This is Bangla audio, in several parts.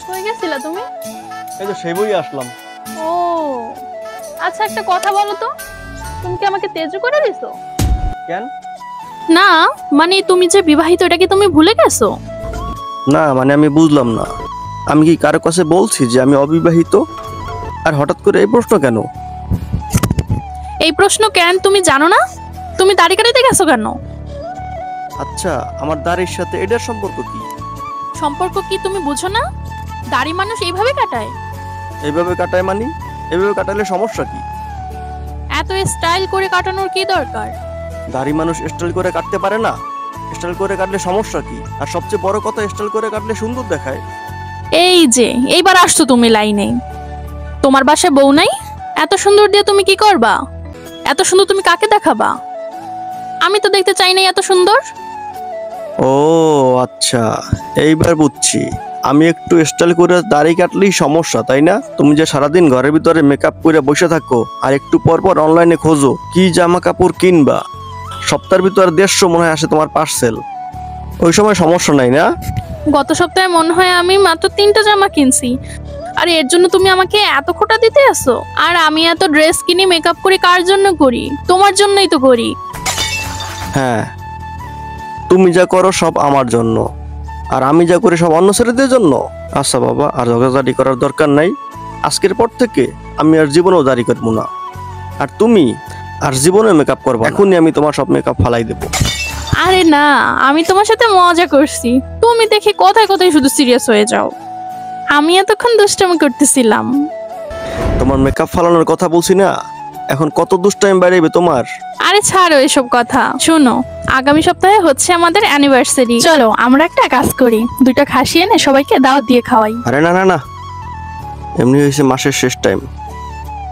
কই গেছিলা তুমি? এই তো সেই বই আসলাম। ও আচ্ছা, একটা কথা বলো তো, তুমি কি আমাকে তেজ করে দিছো? কেন? না মানে তুমি যে বিবাহিত, এটা কি তুমি ভুলে গেছো? না মানে আমি বুঝলাম না, আমি কি কারো কাছে বলছি যে আমি অবিবাহিত? আর হঠাৎ করে এই প্রশ্ন কেন? এই প্রশ্ন কেন তুমি জানো না? তুমি দাড়ি কাটাতে গেছো কেন? আচ্ছা, আমার দাড়ির সাথে এটার সম্পর্ক কি? সম্পর্ক কি তুমি বুঝো না? দাড়ি মানুষ এইভাবে কাটায়। এইভাবে কাটায় মানে? এইভাবে কাটালে সমস্যা কি? এত স্টাইল করে কাটানোর কি দরকার? দাড়ি মানুষ স্টাইল করে কাটতে পারে না? স্টাইল করে কাটলে সমস্যা কি? আর সবচেয়ে বড় কথা, স্টাইল করে কাটলে সুন্দর দেখায়। এই যে এইবার আসছো তুমি লাইনে। তোমার বাসায় বউ নাই? এত সুন্দর দিয়ে তুমি কি করবা? এত সুন্দর তুমি কাকে দেখাবা? আমি তো দেখতে চাই নাই এত সুন্দর। ও আচ্ছা, এইবার বুঝছি। আমি একটু স্টাইল করে দাড়ি কাটলেই সমস্যা, তাই না? তুমি যে সারাদিন ঘরের ভিতরে মেকআপ করে বসে থাকো আর একটু পর পর অনলাইনে খোঁজো কি জামা কাপড় কিনবা, সপ্তাহের ভিতরে 150 মনে হয় আসে তোমার পার্সেল, ওই সময় সমস্যা নাই না? গত সপ্তাহে মনে হয় আমি মাত্র 3টা জামা কিনছি, আর এর জন্য তুমি আমাকে এত খোটা দিতে আসো? আর আমি এত ড্রেস কিনি, মেকআপ করি কার জন্য করি? তোমার জন্যই তো করি। হ্যাঁ, তুমি যা করো সব আমার জন্য, আর আমি যা করি সব অন্য ছেলেদের জন্য। আচ্ছা বাবা, আর ঝগড়াঝাটি করার দরকার নাই। আজকের পর থেকে আমি আর জীবনেও দাড়ি কাটবো না, আর তুমি আর জীবনে মেকআপ করবো। এখনই আমি তোমার সব মেকআপ ফালাই দেবো। আরে না, আমি তোমার সাথে মজা করছি। তুমি দেখি কথায় কথায় শুধু সিরিয়াস হয়ে যাও। আমি এতক্ষণ দুষ্টামি করতেছিলাম। তোমার মেকআপ ফালানোর কথা বলছি না, এখন কত দুষ্টাইম বাড়াইবে তোমার? আরে ছাড়ো এসব কথা, শোনো, আগামী সপ্তাহে হচ্ছে আমাদের অ্যানিভার্সারি। চলো আমরা একটা কাজ করি, 2টা খাসি এনে সবাইকে দাওয়াত দিয়ে খাওয়াই। আরে না না না, এমনি হয়েছে মাসের শেষ টাইম,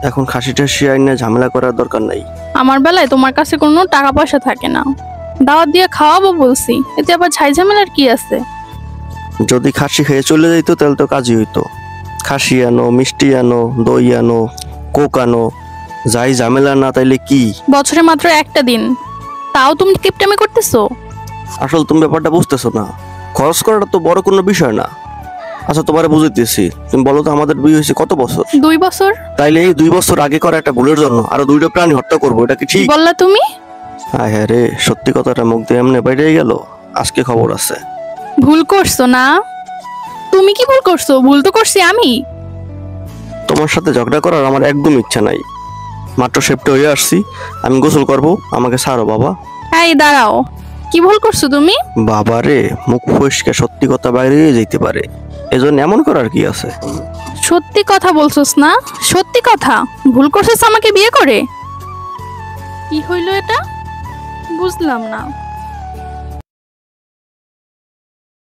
এখন খাসি টাসি আইনে ঝামেলা করার দরকার নাই। আমার বেলায় তোমার কাছে কোনো টাকা পয়সা থাকে না, দাওয়াত দিয়ে খাওয়াবো বলছি, এতে আবার ঝাই ঝামেলার কি আছে? যদি খাসি খেয়ে চলে যাইতো তাহলে তো কাজই হইতো। খাসি আনো, মিষ্টি আনো, দই আনো, কোক আনো, যাই ঝামেলা না তাইলে কি? বছরে মাত্র একটা দিন, তাও তুমি কিপটামি করতেছো। আসলে তুমি ব্যাপারটা বুঝতেছো না, খরচ করাটা তো বড় কোনো বিষয় না। আচ্ছা তোমারে বুঝাইতেছি, তুমি বলো তো আমাদের বিয়ে হয়েছে কত বছর? 2 বছর। তাইলে এই 2 বছর আগে করা একটা ভুলের জন্য আরো 2টা প্রাণী হত্যা করবো, এটা কি ঠিক? বললা তুমি? হ্যাঁ হ্যাঁ রে, সত্যি কথাটা মুখ দিয়ে এমনি বাইরে গেল, আজকে খবর আছে। ভুল করছো না? তুমি কি ভুল করছো? ভুল তো করছি আমি। তোমার সাথে ঝগড়া করার আমার একদম ইচ্ছা নাই। মাত্র সেপ্টে হয়ে আসছি, আমি গোসল করব, আমাকে ছাড়ো বাবা। এই দাঁড়াও, কি ভুল করছো তুমি? বাবা রে, মুখ ফসকে সত্যি কথা বাইরে যেতে পারে, এজন্য এমন করার কি আছে? সত্যি কথা বলছোস না? সত্যি কথা, ভুল করছিস আমাকে বিয়ে করে? কি হইলো এটা? বুঝলাম না।